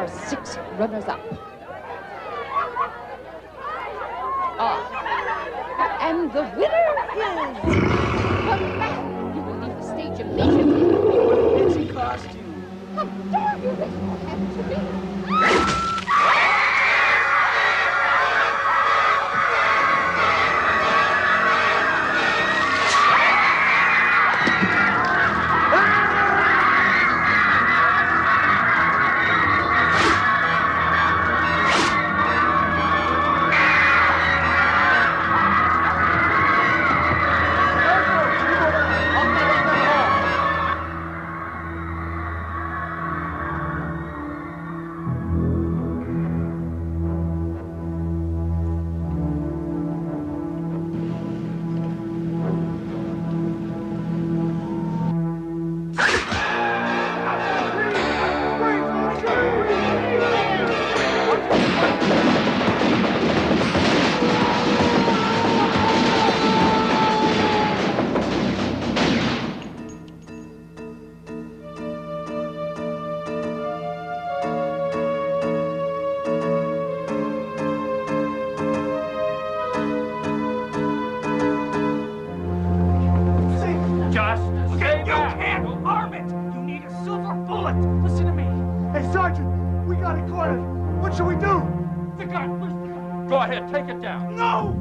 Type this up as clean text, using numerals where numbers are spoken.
6 runners-up. And the winner is the man. You will leave the stage immediately. It's a costume. How dare you raise your hand to me? What should we do? The gun! Where's the gun? Go ahead, take it down. No!